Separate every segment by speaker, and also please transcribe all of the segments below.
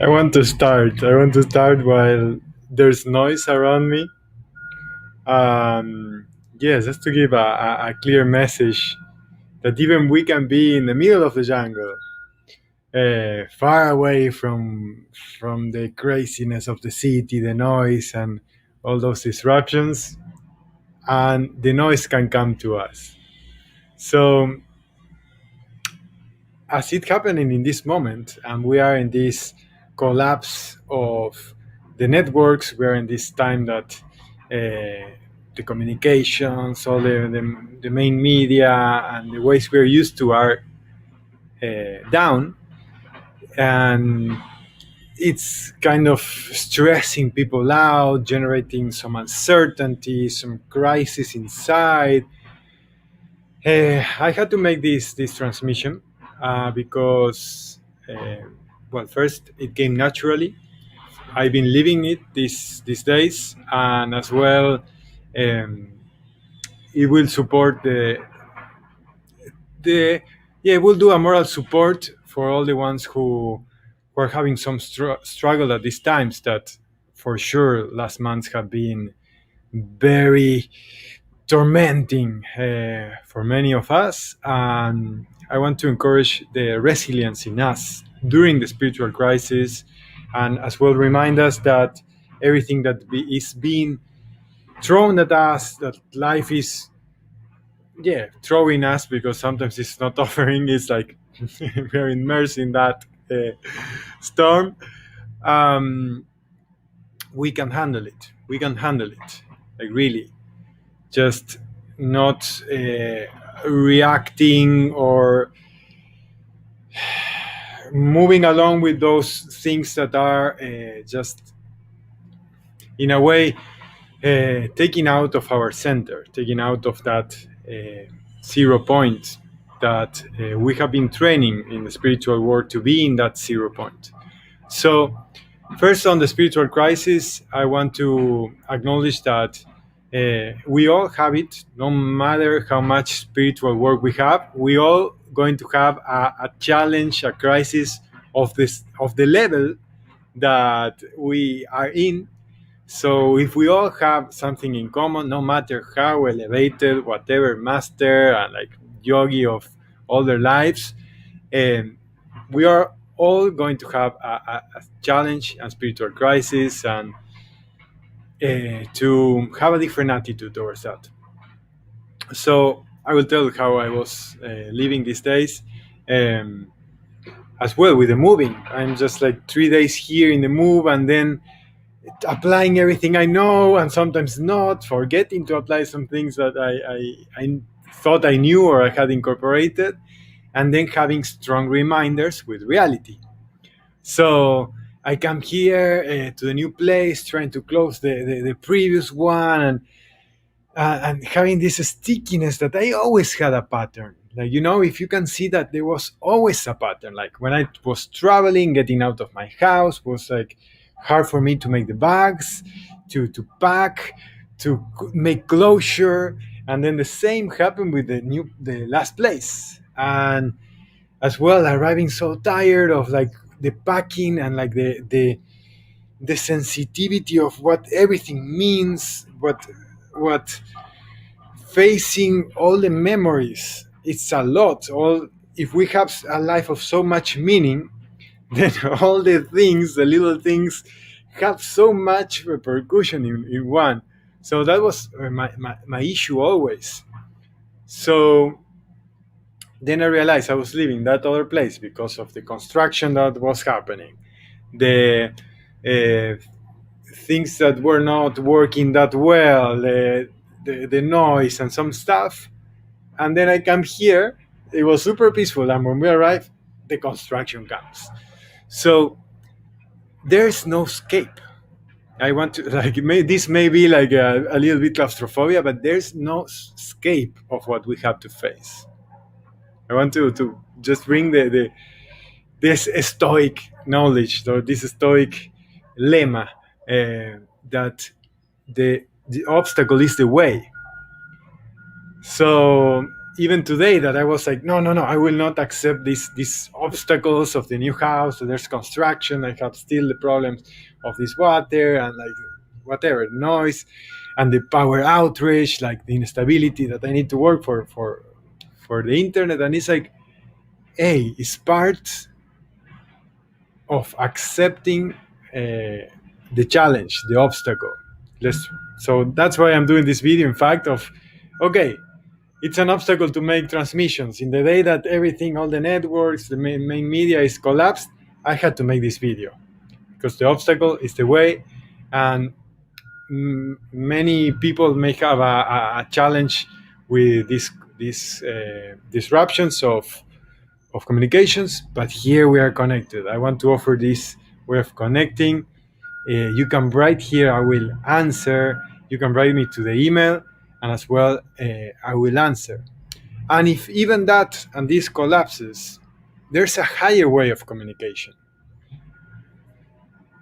Speaker 1: I want to start. While there's noise around me. Um, yes, just to give a clear message that even we can be in the middle of the jungle, far away from the craziness of the city, the noise, and all those disruptions, and the noise can come to us. So, as it happening in this moment, and we are in this collapse of the networks, we are in this time that the communications, all the main media, and the ways we're used to are down, and it's kind of stressing people out, generating some uncertainty, some crisis inside. I had to make this transmission because, well, first it came naturally. I've been living it these days, and as well, um, it will support the yeah, it will do a moral support for all the ones who are having some struggle at these times. That for sure last months have been very tormenting for many of us. And I want to encourage the resilience in us during the spiritual crisis, and as well remind us that everything that is being thrown at us, that life is, yeah, throwing us, because sometimes it's not offering, it's like we're immersed in that storm. um, we can handle it. Like, really, just not reacting or moving along with those things that are just in a way taking out of our center, taking out of that 0 point that we have been training in the spiritual world to be in that 0 point. So, first, on the spiritual crisis, I want to acknowledge that we all have it. No matter how much spiritual work we have, we all going to have a challenge, a crisis of the level that we are in. So, if we all have something in common, no matter how elevated, whatever master and like yogi of all their lives, um, we are all going to have a challenge and spiritual crisis, and to have a different attitude towards that. So I will tell how I was living these days. Um, as well with the moving, I'm just like 3 days here in the move, and then applying everything I know, and sometimes not, forgetting to apply some things that I thought I knew or I had incorporated, and then having strong reminders with reality. So I come here to the new place, trying to close the previous one, and having this stickiness that I always had a pattern. Like, if you can see that there was always a pattern. Like when I was traveling, getting out of my house was like hard for me to make the bags, to pack, to make closure. And then the same happened with the last place. And as well, arriving so tired of like the packing, and like the sensitivity of what everything means, what facing all the memories, it's a lot. All, if we have a life of so much meaning, then all the things, the little things, have so much repercussion in one. So that was my issue always. So then I realized I was leaving that other place because of the construction that was happening, the things that were not working that well, the noise and some stuff. And then I come here. It was super peaceful, and when we arrive, the construction comes. So there's no escape. I want to like this may be like a little bit claustrophobia, but there's no escape of what we have to face. I want to just bring the this stoic knowledge, or this stoic lemma, that the obstacle is the way. So even today, that I was like, no, no, no, I will not accept these obstacles of the new house. So there's construction. I have still the problems of this water and like whatever noise, and the power outrage, like the instability that I need to work for the internet. And it's like, hey, it's part of accepting the challenge, the obstacle. Let's, so that's why I'm doing this video. In fact, of okay, it's an obstacle to make transmissions. In the day that everything, all the networks, the main media is collapsed, I had to make this video because the obstacle is the way, and many people may have a challenge with these disruptions of communications, but here we are connected. I want to offer this way of connecting. You can write here, I will answer. You can write me to the email, and as well, I will answer. And if even that and this collapses, there's a higher way of communication.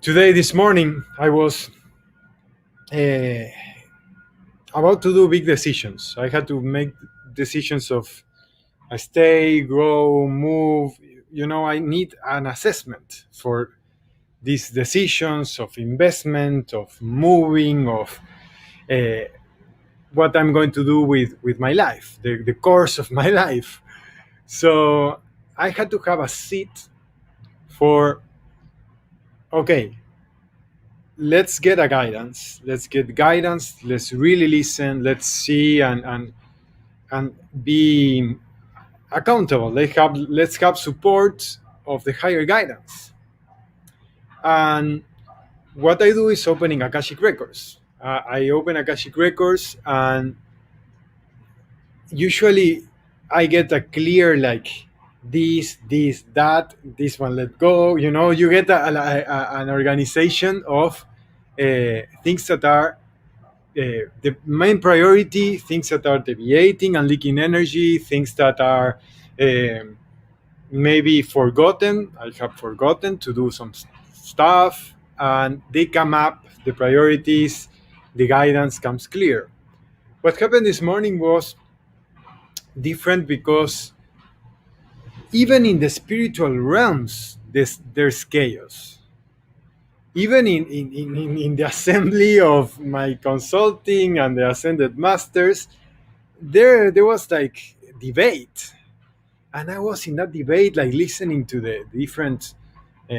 Speaker 1: Today, this morning, I was uh, about to do big decisions. I had to make decisions of I stay, grow, move. You know, I need an assessment for these decisions of investment, of moving, of uh, what I'm going to do with my life, the course of my life. So I had to have a seat for, okay, let's get a guidance. Let's get guidance. Let's really listen. Let's see and be accountable. Let's have support of the higher guidance. And what I do is opening Akashic records. I open Akashic records, and usually I get a clear like this, that, this one let go. You know, you get an organization of things that are the main priority, things that are deviating and leaking energy, things that are um, maybe forgotten. I have forgotten to do some stuff, and they come up, the priorities, the guidance comes clear. What happened this morning was different because even in the spiritual realms, there's chaos. Even in the assembly of my consulting and the ascended masters, there was like debate. And I was in that debate, like listening to the different uh,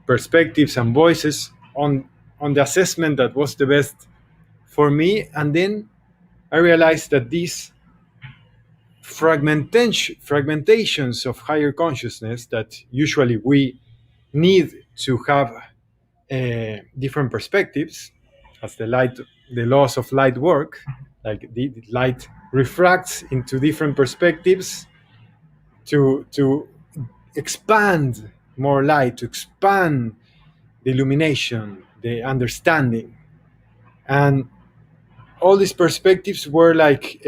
Speaker 1: perspectives and voices on the assessment that was the best for me. And then I realized that these fragmentations of higher consciousness that usually we need to have different perspectives, as the laws of light work, like the light refracts into different perspectives to expand more light, to expand the illumination, the understanding. And all these perspectives were like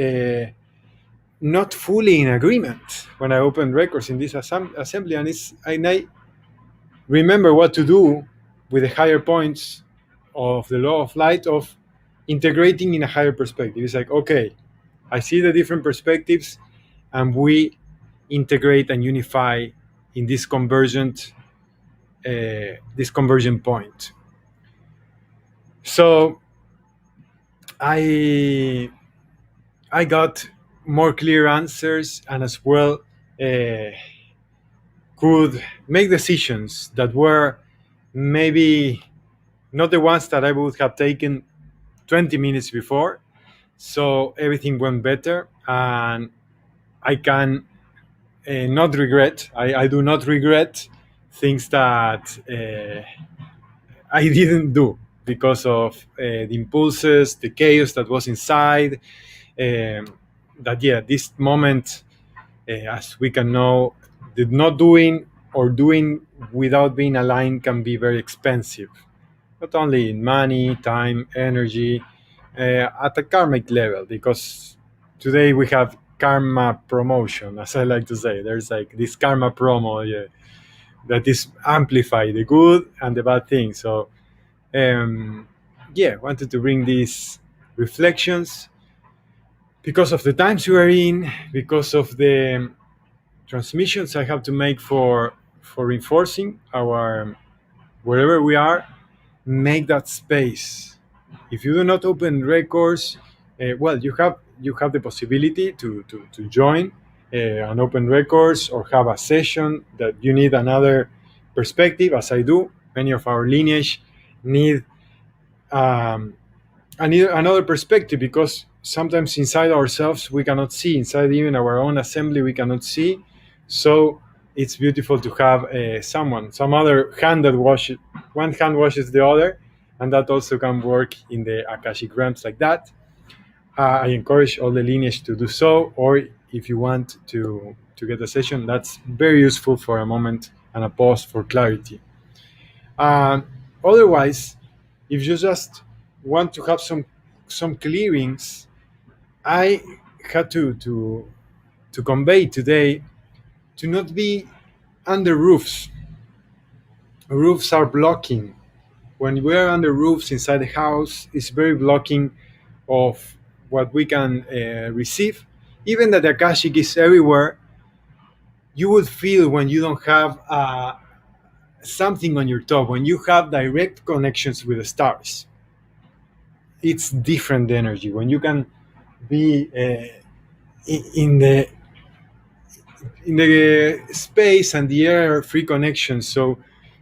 Speaker 1: not fully in agreement when I opened records in this assembly. And I remember what to do with the higher points of the law of light, of integrating in a higher perspective. It's like, okay, I see the different perspectives, and we integrate and unify in this convergent point. So I I got more clear answers, and as well uh, could make decisions that were maybe not the ones that I would have taken 20 minutes before. So everything went better, and I can not regret. I do not regret things that I didn't do because of the impulses, the chaos that was inside. That, yeah, this moment, as we can know, the not doing or doing without being aligned can be very expensive, not only in money, time, energy, at a karmic level, because today we have karma promotion, as I like to say. There's like this karma promo, yeah, that is amplify the good and the bad things. So, yeah, wanted to bring these reflections. because of the times we are in, because of the transmissions I have to make for reinforcing our wherever we are, make that space. If you do not open records, well, you have the possibility to join an open records or have a session that you need another perspective, as I do. Many of our lineage need um, another perspective, because sometimes inside ourselves we cannot see, inside even our own assembly we cannot see. So it's beautiful to have some other hand that washes, one hand washes the other, and that also can work in the Akashic realms like that. I encourage all the lineage to do so, or if you want to get a session, that's very useful for a moment and a pause for clarity. um, Otherwise, if you just want to have some clearings, I had to convey today to not be under roofs. Roofs are blocking. When we are under roofs inside the house, it's very blocking of what we can receive. Even that the Akashic is everywhere, you would feel when you don't have something on your top, when you have direct connections with the stars. It's different energy when you can be in the space and the air free connection, so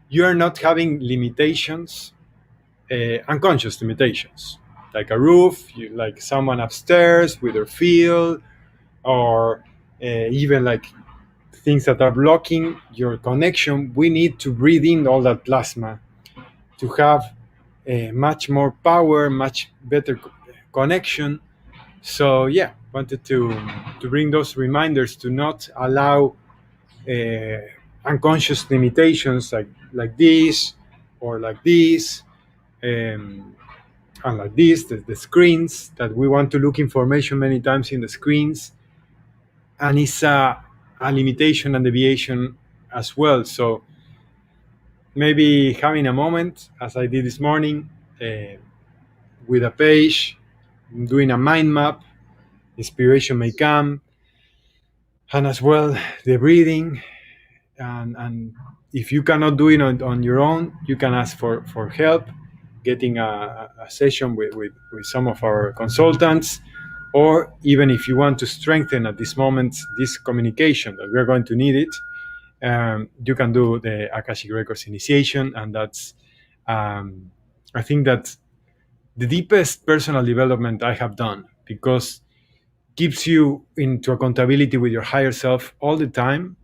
Speaker 1: you are not having limitations, unconscious limitations, like a roof, like someone upstairs with their field, or even like things that are blocking your connection. We need to breathe in all that plasma to have much more power, much better connection. So yeah, wanted to bring those reminders to not allow uh, unconscious limitations like this, or like this, um, and like this, the screens that we want to look information many times in the screens, and it's a limitation and deviation as well. So maybe having a moment, as I did this morning, with a page, doing a mind map, inspiration may come, and as well the breathing. And if you cannot do it on your own, you can ask for help, getting a session with some of our consultants, or even if you want to strengthen at this moment this communication that we're going to need it, you can do the Akashic Records initiation. And that's I think that the deepest personal development I have done, because keeps you into accountability with your higher self all the time,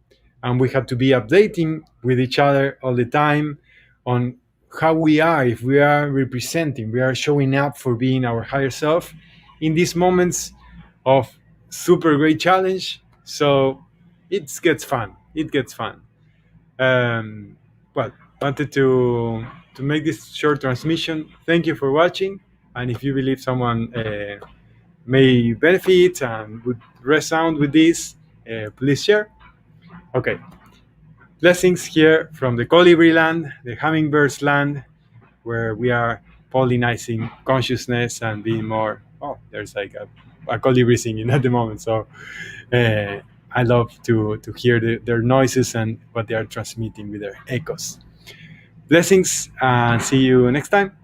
Speaker 1: and we have to be updating with each other all the time on how we are, if we are representing, we are showing up for being our higher self in these moments of super great challenge. So it gets fun. um, well, wanted to make this short transmission. Thank you for watching, and if you believe someone may benefit and would resound with this, please share. Okay, blessings here from the colibri land, the hummingbirds land, where we are pollinating consciousness and being more. Oh, there's like a colibri singing at the moment. So uh, I love to hear their noises and what they are transmitting with their echoes. Blessings, and see you next time.